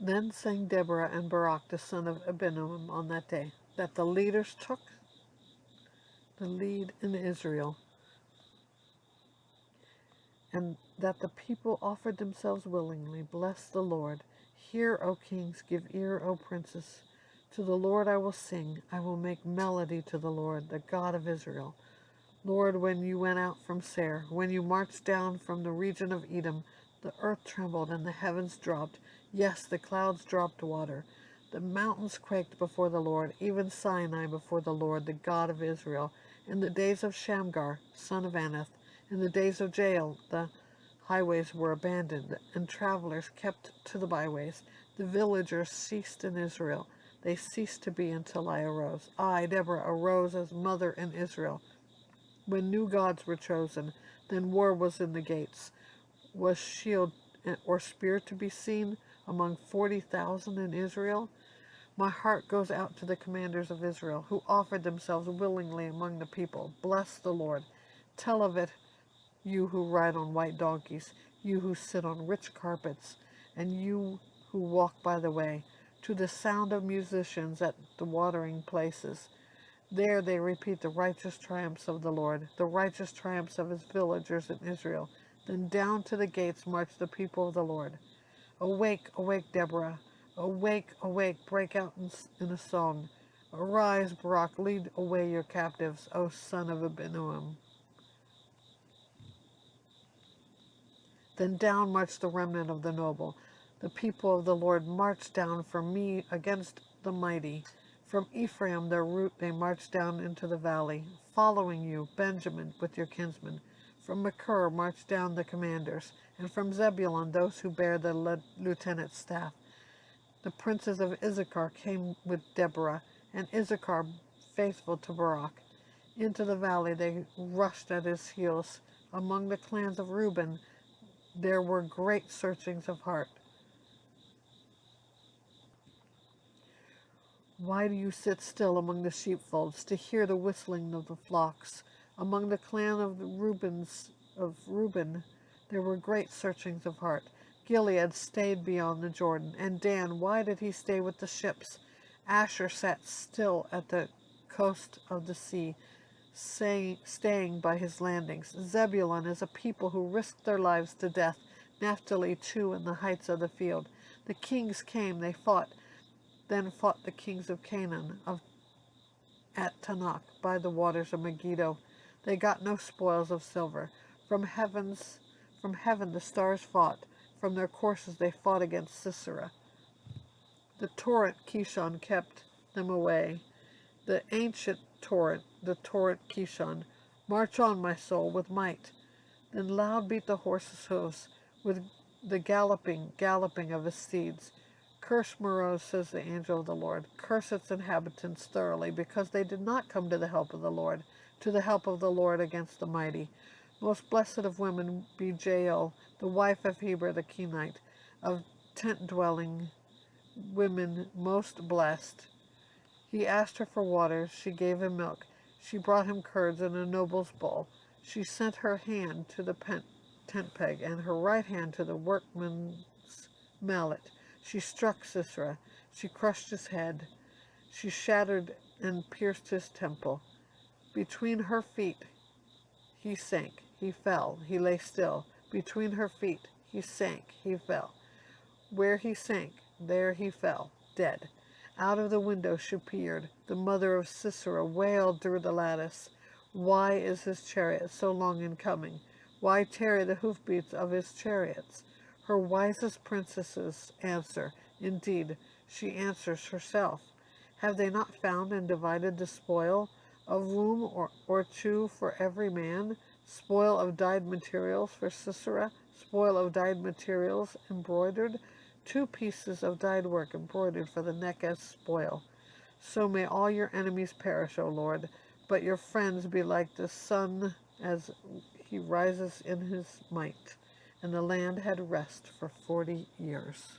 Then sang Deborah and Barak the son of Abinoam on that day, that the leaders took the lead in Israel, and that the people offered themselves willingly. Bless the Lord. Hear, O kings, give ear, O princes. To the Lord I will sing. I will make melody to the Lord, the God of Israel. Lord, when you went out from Seir, when you marched down from the region of Edom, the earth trembled and the heavens dropped. Yes, the clouds dropped water. The mountains quaked before the Lord, even Sinai before the Lord, the God of Israel. In the days of Shamgar, son of Anath, in the days of Jael, the highways were abandoned, and travelers kept to the byways. The villagers ceased in Israel. They ceased to be until I arose. I, Deborah, arose as mother in Israel. When new gods were chosen, then war was in the gates. Was shield or spear to be seen among 40,000 in Israel? My heart goes out to the commanders of Israel, who offered themselves willingly among the people. Bless the Lord. Tell of it, you who ride on white donkeys, you who sit on rich carpets, and you who walk by the way, to the sound of musicians at the watering places. There they repeat the righteous triumphs of the Lord, the righteous triumphs of his villagers in Israel. Then down to the gates march the people of the Lord. Awake, awake, Deborah. Awake, awake, break out in a song. Arise, Barak, lead away your captives, O son of Abinoam. Then down marched the remnant of the noble. The people of the Lord marched down from me against the mighty. From Ephraim, their root, they marched down into the valley, following you, Benjamin, with your kinsmen. From Machir marched down the commanders, and from Zebulun those who bear the lieutenant's staff. The princes of Issachar came with Deborah, and Issachar faithful to Barak. Into the valley they rushed at his heels. Among the clans of Reuben there were great searchings of heart. Why do you sit still among the sheepfolds to hear the whistling of the flocks? Among the clan of Reuben there were great searchings of heart. Gilead stayed beyond the Jordan, and Dan, why did he stay with the ships? Asher sat still at the coast of the sea, staying by his landings. Zebulun is a people who risked their lives to death. Naphtali too in the heights of the field. The kings came, they fought. Then fought the kings of Canaan at Tanakh by the waters of Megiddo. They got no spoils of silver. From heaven the stars fought. From their courses they fought against Sisera. The torrent Kishon kept them away. The ancient torrent, the torrent Kishon. March on, my soul, with might. Then loud beat the horses' hoofs with the galloping of his steeds. Curse Meroz, says the angel of the Lord. Curse its inhabitants thoroughly, because they did not come to the help of the Lord, to the help of the Lord against the mighty. Most blessed of women be Jael, the wife of Heber the Kenite, of tent-dwelling women most blessed. He asked her for water, she gave him milk. She brought him curds in a noble's bowl. She sent her hand to the tent peg, and her right hand to the workman's mallet. She struck Sisera. She crushed his head. She shattered and pierced his temple. Between her feet he sank. He fell. He lay still. Between her feet he sank. He fell. Where he sank, there he fell, dead. Out of the window she peered. The mother of Sisera wailed through the lattice. Why is his chariot so long in coming? Why tarry the hoofbeats of his chariots? Her wisest princesses answer. Indeed, she answers herself. Have they not found and divided the spoil? A room or two for every man? Spoil of dyed materials for Sisera? Spoil of dyed materials embroidered? 2 pieces of dyed work embroidered for the neck as spoil. So may all your enemies perish, O Lord, but your friends be like the sun as he rises in his might. And the land had rest for 40 years.